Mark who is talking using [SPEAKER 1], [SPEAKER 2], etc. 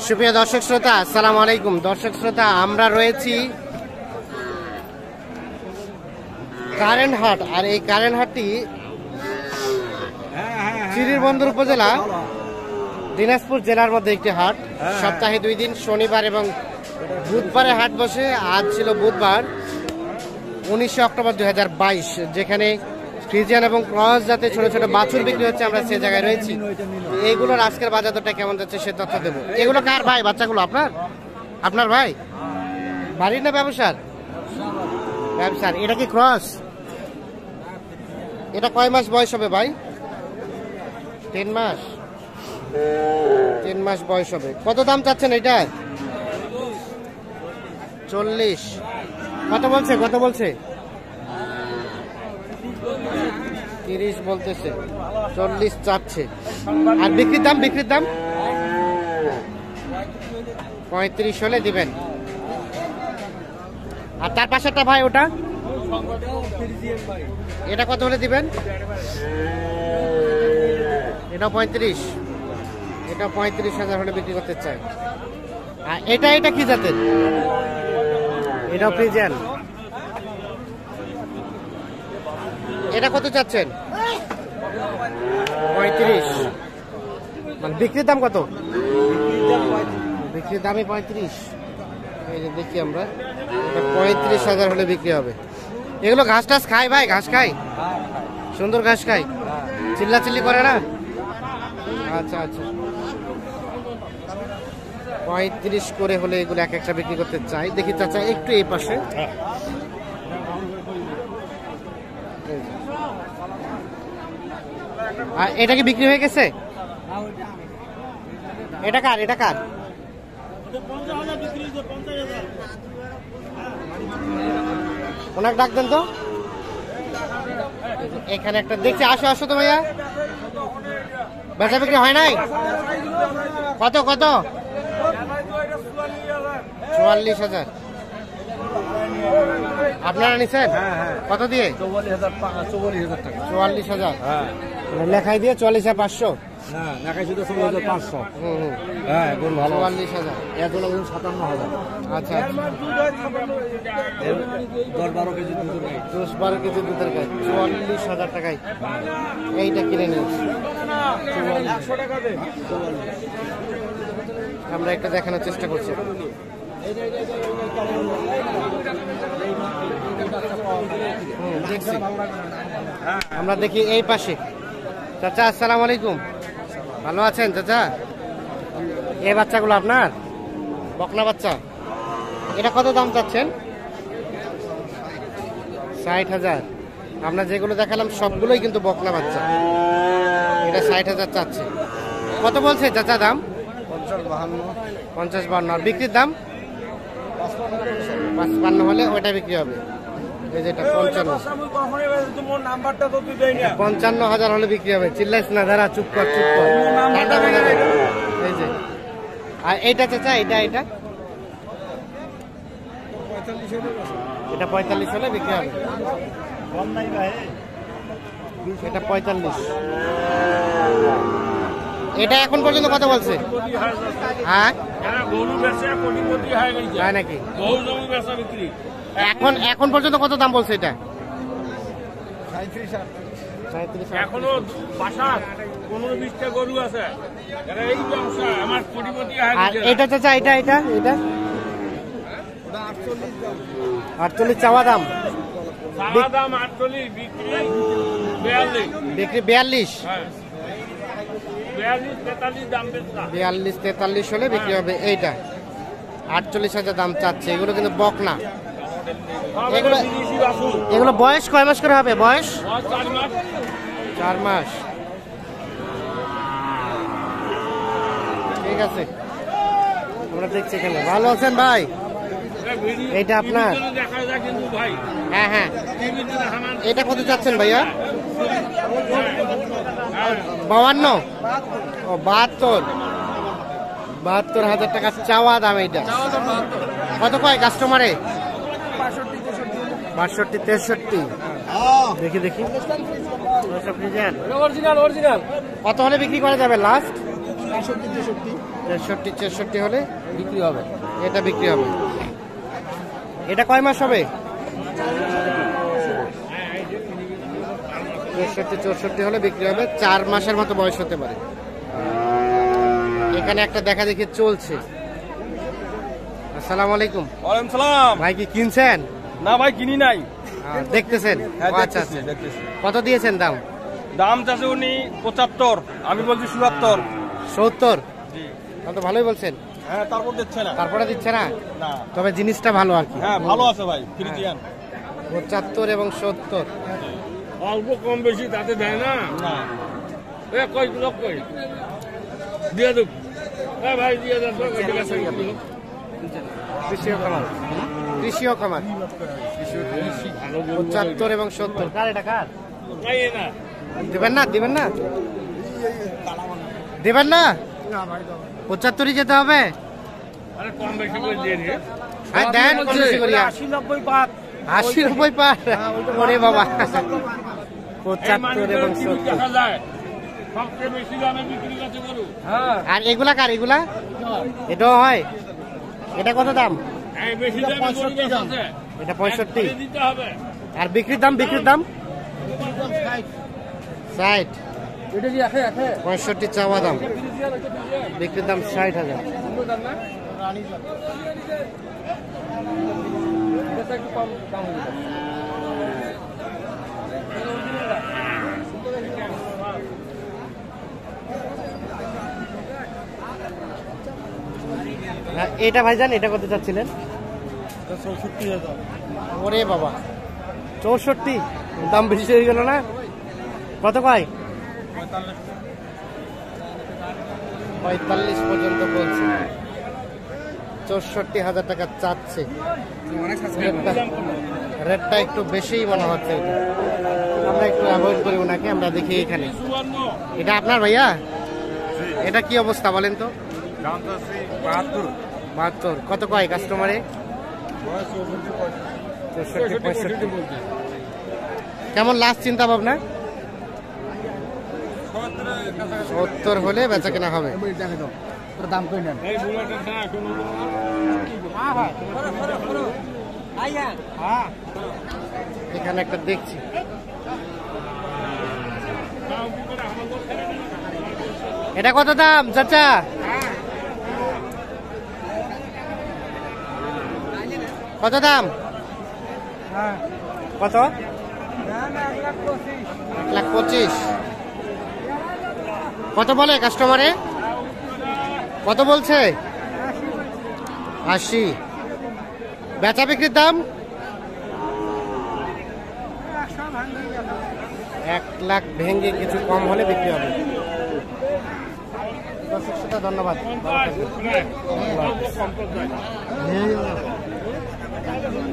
[SPEAKER 1] সুপ্রিয় দর্শক শ্রোতা, আসসালামু আলাইকুম। দর্শক শ্রোতা, আমরা রয়েছি কারেন্ট হাট, আর এই কারেন্ট হাটটি চিরিরবন্দর উপজেলা দিনাজপুর জেলার মধ্যে একটি হাট। সপ্তাহে 2 দিন, শনিবার এবং বুধবারে হাট বসে। আজ ছিল বুধবার 19 অক্টোবর 2022, যেখানে ফ্রিজিয়ান এবং ক্রস জাতের ছোট ছোট বাছুর বিক্রি হচ্ছে। আমরা সে জায়গায় রয়েছি। এইগুলোর আজকের বাজার দরটা কেমন যাচ্ছে সে তথ্য দেবো। এগুলো কার ভাই? বাচ্চাগুলো আপনার ভাই বাড়ির না ব্যবসার? ব্যবসার। এটা কি ক্রস? এটা কয় মাস বয়স হবে ভাই? 10 মাস। 10 মাস বয়স হবে। কত দাম চাচ্ছেন এটা? 40। কত বলছে? 30 বলতেছে, 40 চাচ্ছে। আর বিক্রির দাম 35 হলে দিবেন। আর তার পাশেরটা ভাই, ওটা এটা কত হলে দিবেন? এটা 35। এটা 35,000 হলে বিক্রি করতে চাই। আর এটা কি জাতের? এটাও ফ্রিজিয়ান। এটা কত চাচ্ছেন? 35। মানে বিক্রির দাম কত? বিক্রির দামই 35। এই যে দেখি আমরা, 35,000 হলে বিক্রি হবে। এগুলো ঘাস টাস খায় ভাই? ঘাস খায়? সুন্দর ঘাস খায়? চিল্লাচিল্লি করে না? আচ্ছা। 35 করে হলে এগুলো এক একটা বিক্রি করতে চাই। দেখি চাচা একটু এই পাশে। আর এটা কি বিক্রি হয়ে গেছে? এটা কার? ওনাকে ডাক দেন তো। এখানে একটা দেখছি। আসো তো ভাইয়া। বেচা বিক্রি হয় নাই? কত? 44,000 আপনারা নিছেন? কত দিয়ে? 44,000 টাকা। 44,000 লেখাই দিয়ে 44,500। লেখাই শুধু 44,500। হ্যাঁ, ভালো। 44,000। এত লাগবে 57,000। আচ্ছা। 10-12 কেজি দুধের গাই। 10-12 কেজি দুধের গাই 44,000 টাকায় এইটা কিনে নিয়েছি। 100 টাকা দে। আমরা একটা দেখানোর চেষ্টা করছি। দেখছি। আমরা দেখি এই পাশে। চাচা, আসসালামু আলাইকুম। ভালো আছেন চাচা? এই বাচ্চাগুলো আপনার? বকনা বাচ্চা। এটা কত দাম চাচ্ছেন? 60,000। আমরা যেগুলো দেখালাম সবগুলোই কিন্তু বকনা বাচ্চা। এটা 60,000 চাচ্ছে। কত বলছে চাচা দাম? 50-52। আর বিক্রির দাম 55 হলে ওইটা বিক্রি হবে। এই যেটা 55,000 হলে বিক্রি হবে। চিল্লাইস না, দাঁড়া, চুপ কর। এই যে। আর এইটা চাচা, এটা 45 হলে বিক্রি হবে। এটা 45। এটা এখন পর্যন্ত কত বলছে? হ্যাঁ, নাকি? এখন পর্যন্ত কত দাম বলছে এটা? 37।
[SPEAKER 2] এখনো বাসার 15-20টা গরু আছে।
[SPEAKER 1] আর এটা চাচা, এটা 48 চাওয়া দাম।
[SPEAKER 2] 48, বিক্রি
[SPEAKER 1] 42।
[SPEAKER 2] 42-43
[SPEAKER 1] হলে বিক্রি হবে। এইটা 48,000 দাম চাচ্ছে। এগুলো কিন্তু বকনা। এগুলো বয়স কয় মাস করে হবে? বয়স 4 মাস। ঠিক আছে, আমরা দেখছি এখানে। ভালো আছেন ভাই? এইটা আপনার? হ্যাঁ। এটা কত চাচ্ছেন ভাইয়া? 52? ও 72,000 টাকা চাওয়া দাম। এইটা কত কয় কাস্টমারে? 62, 63। দেখি দেখি দর্শক ফ্রিজিয়ান
[SPEAKER 2] অরিজিনাল
[SPEAKER 1] কত হলে বিক্রি করা যাবে লাস্ট?
[SPEAKER 2] 63
[SPEAKER 1] 63 হলে
[SPEAKER 2] বিক্রি হবে।
[SPEAKER 1] এটা বিক্রি হবে। এটা কয় মাস হবে? 63 হলে বিক্রি হবে, 4 মাসের মতো বয়স হতে পারে। এখানে একটা দেখা দেখি চলছে। আসসালামু আলাইকুম।
[SPEAKER 2] ওয়ালাইকুম সালাম।
[SPEAKER 1] ভাই কি কিনছেন?
[SPEAKER 2] না ভাই কিনি নাই।
[SPEAKER 1] দেখতেছেন?
[SPEAKER 2] হ্যাঁ
[SPEAKER 1] আচ্ছা
[SPEAKER 2] দেখতেছি
[SPEAKER 1] আচ্ছা।
[SPEAKER 2] দেখতেছি।
[SPEAKER 1] কত দিয়েছেন দাম?
[SPEAKER 2] দাম চাচ্ছে উনি 75, আমি বলছি 77।
[SPEAKER 1] 70?
[SPEAKER 2] জি।
[SPEAKER 1] তো ভালোই বলছেন,
[SPEAKER 2] হ্যাঁ তারপর দিচ্ছে না।
[SPEAKER 1] তারপরে দিচ্ছে না,
[SPEAKER 2] না।
[SPEAKER 1] তবে জিনিসটা ভালো আর কি।
[SPEAKER 2] হ্যাঁ ভালো আছে ভাই, ফ্রিজিয়ান।
[SPEAKER 1] 75 এবং 70।
[SPEAKER 2] অল্প কম বেশি তাতে দেয় না। না। এ কই লোক কই? দিয়ে দেব। এ ভাই দিয়ে দেব।
[SPEAKER 1] কৃষিও খামার, কৃষিও খামার। 75 এবং 70। কার এটা কার?
[SPEAKER 2] না।
[SPEAKER 1] দিবেন না? দিবেন না? দিবেন না? 75ই যেতে হবে।
[SPEAKER 2] আরে কম বেশি করে দিয়ে দিয়ে।
[SPEAKER 1] হ্যাঁ দেন, কম বেশি করিয়া।
[SPEAKER 2] 80-90 পাত।
[SPEAKER 1] 80-90 পার। ওরে বাবা, 75 এবং 70।
[SPEAKER 2] দেখা যায় সবচেয়ে বেশি দামে বিক্রি করতে গরু। হ্যাঁ।
[SPEAKER 1] আর এগুলা কার? এগুলা এটাও হয়? এটা কত দাম?
[SPEAKER 2] এই বেশি দামে গরু আছে।
[SPEAKER 1] এটা 65।
[SPEAKER 2] দিতে হবে।
[SPEAKER 1] আর বিক্রির দাম? বিক্রির দাম 60।
[SPEAKER 2] এটা কি আছে
[SPEAKER 1] 65 চাওয়া দাম, বিক্রির দাম 60,000।
[SPEAKER 2] একটু কম দাম হয়ে যাবে।
[SPEAKER 1] এটা ভাইজান, এটা কত চাচ্ছিলেন?
[SPEAKER 2] 64,000।
[SPEAKER 1] ওরে বাবা, 64? দাম বেশি হয়ে গেল না? কত কয়? 45 পর্যন্ত বলছে। 64,000 টাকা চাচ্ছে। রেটটা একটু বেশি মনে হচ্ছে। আমরা একটু অ্যাভয়েড করি ওনাকে। আমরা দেখি এখানে, এটা আপনার ভাইয়া? এটা কি অবস্থা বলেন তো? 72। কত কয় কাস্টমারে? 64-65। কেমন লাস্ট চিন্তা ভাবনা? 70 হলে বেচা কেনা হবে।
[SPEAKER 2] দাম কই নেন?
[SPEAKER 1] এখানে একটা দেখছি। এটা কত দাম চাচা? কত দাম? কত? 1,25,000। কত বলে কাস্টমারে? কত বলছে? 80। বেচা বিক্রির দাম? 1 লাখ ভেঙে কিছু কম হলে বিক্রি হবে। দর্শক শ্রোতা ধন্যবাদ। ভালো থাকবেন।